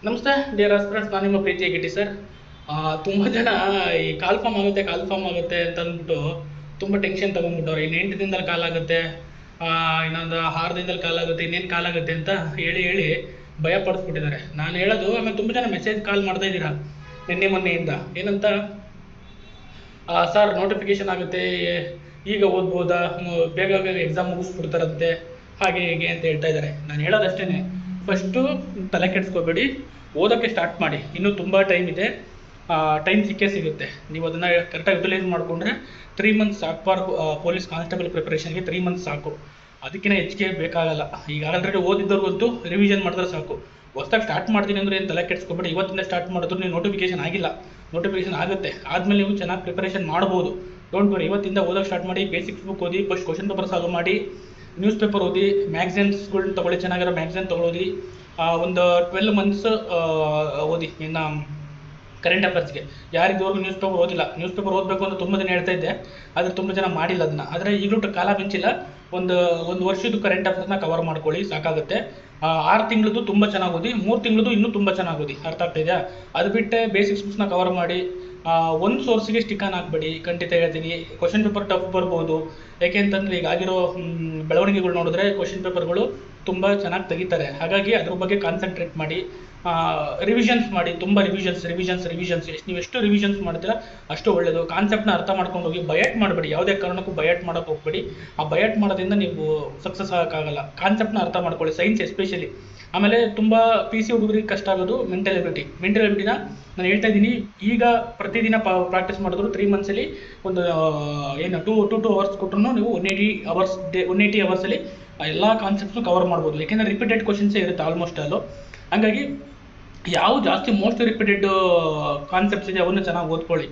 ನಮಸ್ತೆ dear aspirants, ನಾನು ನಿಮ್ಮ ಪ್ರೀತಿಯ ಗಿಟ್ಟಿ ಸರ್. ತುಂಬ ಜನ ಈ ಕಾಲ್ ಫಾರ್ಮ್ ಆಗುತ್ತೆ ಅಂತ ಅಂದ್ಬಿಟ್ಟು ತುಂಬ ಟೆನ್ಷನ್ ತೊಗೊಂಡ್ಬಿಟ್ಟವ್ರು. ಇನ್ನು 8 ದಿನದಲ್ಲಿ ಕಾಲ್ ಆಗುತ್ತೆ, ಇನ್ನೊಂದು 6 ದಿನದಲ್ಲಿ ಕಾಲ್ ಆಗುತ್ತೆ, ಇನ್ನೇನು ಕಾಲ್ ಆಗುತ್ತೆ ಅಂತ ಹೇಳಿ ಭಯ ಪಡಿಸ್ಬಿಟ್ಟಿದ್ದಾರೆ. ನಾನು ಹೇಳೋದು, ಆಮೇಲೆ ತುಂಬ ಜನ ಮೆಸೇಜ್ ಕಾಲ್ ಮಾಡ್ತಾ ಇದ್ದೀರಾ ನಿನ್ನೆ ಮೊನ್ನೆಯಿಂದ. ಏನಂತ, ಸರ್ ನೋಟಿಫಿಕೇಶನ್ ಆಗುತ್ತೆ, ಈಗ ಓದ್ಬೋದಾ, ಬೇಗ ಬೇಗ ಎಕ್ಸಾಮ್ ಮುಗಿಸ್ಬಿಡ್ತಾರಂತೆ, ಹಾಗೆ ಹೇಗೆ ಅಂತ ಹೇಳ್ತಾ ಇದ್ದಾರೆ. ನಾನು ಹೇಳೋದಷ್ಟೇ, ಫಸ್ಟು ತಲೆ ಕೆಡಿಸ್ಕೋಬೇಡಿ, ಓದೋಕ್ಕೆ ಸ್ಟಾರ್ಟ್ ಮಾಡಿ. ಇನ್ನೂ ತುಂಬ ಟೈಮ್ ಇದೆ, ಟೈಮ್ ಸಿಗುತ್ತೆ. ನೀವು ಅದನ್ನು ಕರೆಕ್ಟಾಗಿ ಯುಟಿಲೈಸ್ ಮಾಡಿಕೊಂಡ್ರೆ 3 ಮಂತ್ಸ್ ಸಾಕು. ಫಾರ್ ಪೊಲೀಸ್ ಕಾನ್ಸ್ಟೇಬಲ್ ಪ್ರಿಪ್ರೇಷನ್ಗೆ 3 ಮಂತ್ಸ್ ಸಾಕು, ಅದಕ್ಕಿಂತ ಹೆಚ್ಚಿಗೆ ಬೇಕಾಗಲ್ಲ. ಈಗ ಆಲ್ರೆಡಿ ಓದಿದ್ದವ್ರಿಗಂತೂ ರಿವಿಷನ್ ಮಾಡಿದ್ರೆ ಸಾಕು. ಹೊಸ್ದಾಗಿ ಸ್ಟಾರ್ಟ್ ಮಾಡ್ತೀನಿ ಅಂದರೆ ಏನು ತಲೆ ಕೆಡಿಸ್ಕೋಬೇಡಿ. ಇವತ್ತಿಂದ ಸ್ಟಾರ್ಟ್ ಮಾಡಿದ್ರು ನೀವು ನೋಟಿಫಿಕೇಶನ್ ಆಗಿಲ್ಲ, ನೋಟಿಫಿಕೇಶನ್ ಆಗುತ್ತೆ, ಆದಮೇಲೆ ನೀವು ಚೆನ್ನಾಗಿ ಪ್ರಿಪರೇಷನ್ ಮಾಡ್ಬೋದು. ಡೋಂಟ್ ವರಿ, ಇವತ್ತಿಂದ ಓದೋಕ್ಕೆ ಸ್ಟಾರ್ಟ್ ಮಾಡಿ. ಬೇಸಿಕ್ಸ್ ಬುಕ್ ಓದಿ, ಫಸ್ಟ್ ಕ್ವಶನ್ ಪೇಪರ್ ಸಾಲ್ವ್ ಮಾಡಿ, ನ್ಯೂಸ್ ಪೇಪರ್ ಓದಿ, ಮ್ಯಾಗ್ಝಿನ್ಸ್ಗಳು ತೊಗೊಳ್ಳಿ, ಚೆನ್ನಾಗಿರೋ ಮ್ಯಾಗ್ಝಿನ್ ತೊಗೊಳೋದಿ. ಒಂದು 12 ಮಂತ್ಸ್ ಓದಿ. ಇನ್ನು ಕರೆಂಟ್ ಅಫೇರ್ಸ್ಗೆ ಯಾರಿದ್ದವ್ರಿಗೂ ನ್ಯೂಸ್ ಪೇಪರ್ ಓದಬೇಕು ಅಂತ ತುಂಬ ಜನ ಹೇಳ್ತಾ ಇದ್ದೆ, ಆದರೆ ತುಂಬ ಜನ ಮಾಡಿಲ್ಲ ಅದನ್ನು. ಆದರೆ ಈಗಲೂ ಕಾಲ ಮಿಂಚಿಲ್ಲ. ಒಂದು ವರ್ಷದ ಕರೆಂಟ್ ಅಫೇರ್ಸ್ನ ಕವರ್ ಮಾಡ್ಕೊಳ್ಳಿ, ಸಾಕಾಗುತ್ತೆ. 6 ತಿಂಗಳದ್ದು ತುಂಬ ಚೆನ್ನಾಗಿ ಓದಿ, 3 ತಿಂಗಳದ್ದು ಇನ್ನೂ ತುಂಬ ಚೆನ್ನಾಗಿ ಓದಿ. ಅರ್ಥ ಆಗ್ತಾಯಿದೆಯಾ? ಅದು ಬಿಟ್ಟರೆ ಬೇಸಿಕ್ಸ್ ಬುಕ್ಸ್ನ ಕವರ್ ಮಾಡಿ. ಒಂದು ಸೋರ್ಸಿಗೆ ಸ್ಟಿಕಾನ್ ಹಾಕ್ಬೇಡಿ, ಖಂಡಿತ ಹೇಳ್ತೀನಿ. ಕ್ವಶನ್ ಪೇಪರ್ ಟಫ್ ಬರ್ಬೋದು, ಯಾಕೆ ಅಂತಂದರೆ ಈಗ ಆಗಿರೋ ಬೆಳವಣಿಗೆಗಳು ನೋಡಿದ್ರೆ ಕ್ವಶನ್ ಪೇಪರ್ಗಳು ತುಂಬ ಚೆನ್ನಾಗಿ ತೆಗಿತಾರೆ. ಹಾಗಾಗಿ ಅದ್ರ ಬಗ್ಗೆ ಕಾನ್ಸಂಟ್ರೇಟ್ ಮಾಡಿ. ರಿವಿಷನ್ಸ್ ಮಾಡಿ, ತುಂಬ ರಿವಿಷನ್ಸ್ ಎಷ್ಟು ರಿವಿಷನ್ಸ್ ಮಾಡ್ತೀರಾ ಅಷ್ಟು ಒಳ್ಳೆಯದು. ಕಾನ್ಸೆಪ್ಟ್ನ ಅರ್ಥ ಮಾಡ್ಕೊಂಡು ಹೋಗಿ, ಬಯಟ್ ಮಾಡಬೇಡಿ, ಯಾವುದೇ ಕಾರಣಕ್ಕೂ ಬಯಟ್ ಮಾಡೋಕ್ಕೆ ಹೋಗ್ಬೇಡಿ. ಆ ಬಯಟ್ ಮಾಡೋದ್ರಿಂದ ನೀವು ಸಕ್ಸಸ್ ಆಗೋಕ್ಕಾಗಲ್ಲ. ಕಾನ್ಸೆಪ್ಟ್ನ ಅರ್ಥ ಮಾಡ್ಕೊಳ್ಳಿ, ಸೈನ್ಸ್ ಎಸ್ಪೆಷಲಿ. ಆಮೇಲೆ ತುಂಬ PC ಹುಡುಗರಿಗೆ ಕಷ್ಟ ಆಗೋದು ಮೆಂಟಲ್ ಎಬಿಲಿಟಿನ ನಾನು ಹೇಳ್ತಾ ಇದ್ದೀನಿ. ಈಗ ಪ್ರತಿದಿನ ಪ್ರಾಕ್ಟೀಸ್ ಮಾಡಿದ್ರು 3 ಮಂತ್ಸಲ್ಲಿ ಒಂದು ಏನು 2 ಅವರ್ಸ್ ಕೊಟ್ಟರು ನೀವು 180 ಅವರ್ಸಲ್ಲಿ ಎಲ್ಲ ಕಾನ್ಸೆಪ್ಟ್ಸ್ನು ಕವರ್ ಮಾಡ್ಬೋದು. ಯಾಕೆಂದರೆ ರಿಪೀಟೆಡ್ ಕ್ವಶನ್ಸೇ ಇರುತ್ತೆ ಆಲ್ಮೋಸ್ಟ್ ಅಲ್ಲೂ. ಹಾಗಾಗಿ ಯಾವ ಜಾಸ್ತಿ ಮೋಸ್ಟ್ ರಿಪೀಟೆಡ್ ಕಾನ್ಸೆಪ್ಟ್ಸ್ ಇದೆ ಅವನ್ನ ಚೆನ್ನಾಗಿ ಓದ್ಕೊಳ್ಳಿ.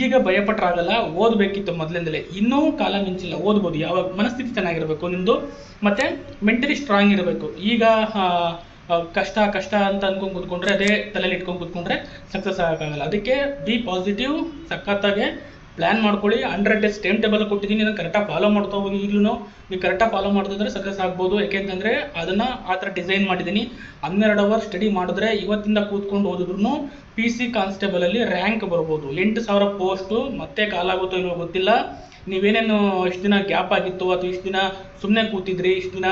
ಈಗ ಭಯಪಟ್ಟರಾಗಲ್ಲ, ಓದಬೇಕಿತ್ತು ಮೊದಲಿಂದಲೇ. ಇನ್ನೂ ಕಾಲ ಮಿಂಚಿಲ್ಲ, ಓದ್ಬೋದು. ಯಾವಾಗ ಮನಸ್ಥಿತಿ ಚೆನ್ನಾಗಿರಬೇಕು ನಿಮ್ಮದು, ಮತ್ತು ಮೆಂಟಲಿ ಸ್ಟ್ರಾಂಗ್ ಇರಬೇಕು. ಈಗ ಕಷ್ಟ ಅಂತ ಅಂದ್ಕೊಂಡು ಕೂತ್ಕೊಂಡ್ರೆ, ಅದೇ ತಲೆಯಲ್ಲಿ ಇಟ್ಕೊಂಡು ಕೂತ್ಕೊಂಡ್ರೆ ಸಕ್ಸಸ್ ಆಗೋಕ್ಕಾಗಲ್ಲ. ಅದಕ್ಕೆ ಬಿ ಪಾಸಿಟಿವ್, ಸಖತ್ತಾಗೆ ಪ್ಲ್ಯಾನ್ ಮಾಡ್ಕೊಳ್ಳಿ. 100 ಡೇಸ್ ಟೈಮ್ ಟೇಬಲ್ ಕೊಟ್ಟಿದ್ದೀನಿ, ನಾನು ಕರೆಕ್ಟಾಗಿ ಫಾಲೋ ಮಾಡ್ತಾ ಹೋಗಿ. ಈಗಲೂ ನೀವು ಕರೆಕ್ಟಾಗಿ ಫಾಲೋ ಮಾಡಿದ್ರೆ ಸಕ್ಸಸ್ ಆಗ್ಬೋದು. ಯಾಕೆಂತಂದರೆ ಅದನ್ನು ಆ ಥರ ಡಿಸೈನ್ ಮಾಡಿದ್ದೀನಿ. 12 ಅವರ್ ಸ್ಟಡಿ ಮಾಡಿದ್ರೆ, ಇವತ್ತಿಂದ ಕೂತ್ಕೊಂಡು ಓದಿದ್ರು PC ಕಾನ್ಸ್ಟೇಬಲಲ್ಲಿ ರ್ಯಾಂಕ್ ಬರ್ಬೋದು. 8,000 ಪೋಸ್ಟು. ಮತ್ತೆ ಕಾಲಾಗುತ್ತೋ ಇಲ್ಲೋ ಗೊತ್ತಿಲ್ಲ. ನೀವೇನೇನು ಇಷ್ಟು ದಿನ ಗ್ಯಾಪ್ ಆಗಿತ್ತು, ಅಥವಾ ಇಷ್ಟು ದಿನ ಸುಮ್ಮನೆ ಕೂತಿದ್ರಿ, ಇಷ್ಟು ದಿನ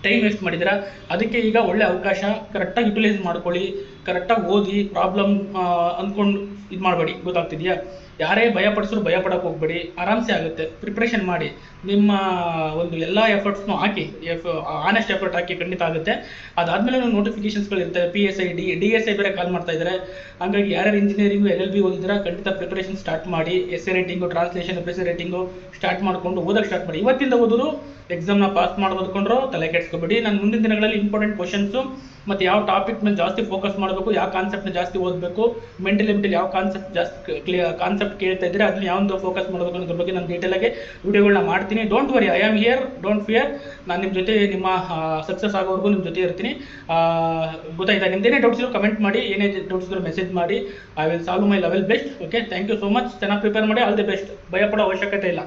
ಟೈಮ್ ವೇಸ್ಟ್ ಮಾಡಿದ್ದೀರಾ, ಅದಕ್ಕೆ ಈಗ ಒಳ್ಳೆ ಅವಕಾಶ. ಕರೆಕ್ಟಾಗಿ ಯುಟಿಲೈಸ್ ಮಾಡ್ಕೊಳ್ಳಿ, ಕರೆಕ್ಟಾಗಿ ಓದಿ, ಪ್ರಾಬ್ಲಮ್ ಅಂದ್ಕೊಂಡು ಇದು ಮಾಡಬೇಡಿ. ಗೊತ್ತಾಗ್ತಿದೆಯಾ? ಯಾರೇ ಭಯಪಡಿಸಿದ್ರು ಭಯಪಡೋಕ್ಕೆ ಹೋಗ್ಬೇಡಿ, ಆರಾಮ್ಸೆ ಆಗುತ್ತೆ. ಪ್ರಿಪ್ರೇಷನ್ ಮಾಡಿ, ನಿಮ್ಮ ಒಂದು ಎಲ್ಲ ಎಫರ್ಟ್ಸ್ನೂ ಹಾಕಿ, ಆನೆಸ್ಟ್ ಎಫರ್ಟ್ ಹಾಕಿ, ಖಂಡಿತ ಆಗುತ್ತೆ. ಅದಾದಮೇಲೆ ನೋಟಿಫಿಕೇಶನ್ಸ್ಗಳು ಇರ್ತವೆ. PSI DSI ಬೇರೆ ಕಾಲ್ ಮಾಡ್ತಾ ಇದ್ದಾರೆ. ಹಾಗಾಗಿ ಯಾರ್ಯಾರು ಇಂಜಿನಿಯರಿಂಗು LLB ಓದಿದ್ರೆ ಖಂಡಿತ ಪ್ರಿಪ್ರೇಷನ್ ಸ್ಟಾರ್ಟ್ ಮಾಡಿ. essay writing, translation, FSA writing start ಮಾಡಿಕೊಂಡು ಓದೋಕ್ಕೆ ಸ್ಟಾರ್ಟ್ ಮಾಡಿ. ಇವತ್ತಿಂದ ಓದೋದು ಎಕ್ಸಾಮ್ನ ಪಾಸ್ ಮಾಡಿ ಓದ್ಕೊಂಡ್ರು ತಲೆ ಕೆಡಿಸ್ಕೊಬೇಡಿ. ನಾನು ಮುಂದಿನ ದಿನಗಳಲ್ಲಿ ಇಂಪಾರ್ಟೆಂಟ್ ಕ್ವಶನ್ಸು ಮತ್ತು ಯಾವ ಟಾಪಿಕ್ ಮೇಲೆ ಜಾಸ್ತಿ ಫೋಕಸ್ ಮಾಡಬೇಕು, ಯಾವ ಕಾನ್ಸೆಪ್ಟ್ನ ಜಾಸ್ತಿ ಓದಬೇಕು, ಮೆಂಟಲ್ ಎಬಿಲಿಟಿ ಯಾವ ಕಾನ್ಸೆಪ್ಟ್ ಕೇಳ್ತಾ ಇದ್ದರೆ ಅದನ್ನ ಯಾವ್ದು ಫೋಕಸ್ ಮಾಡಬೇಕು ಅನ್ನೋದ್ರ ಬಗ್ಗೆ ನಾನು ಡೀಟೇಲಾಗಿ ವಿಡಿಯೋಗಳನ್ನ ಮಾಡ್ತೀನಿ. Don't worry, I am here, don't fear. ನಾನು ನಿಮ್ಮ ಜೊತೆ, ನಿಮ್ಮ ಸಕ್ಸಸ್ ಆಗೋವರೆಗೂ ನಿಮ್ಮ ಜೊತೆ ಇರ್ತೀನಿ. ಗೊತ್ತಾಯ್ತಾ? ನಿಮ್ದೇನೇ ಡೌಟ್ಸ್ ಇದ್ರು ಕಮೆಂಟ್ ಮಾಡಿ, ಏನೇ ಡೌಟ್ಸ್ ಇದ್ರು ಮೆಸೇಜ್ ಮಾಡಿ. I will solve my level best. Okay, thank you so much. ಚೆನ್ನಾಗಿ ಪ್ರಿಪೇರ್ ಮಾಡಿ. All the best. ಭಯಪಡೋ ಅವಶ್ಯಕತೆ ಇಲ್ಲ.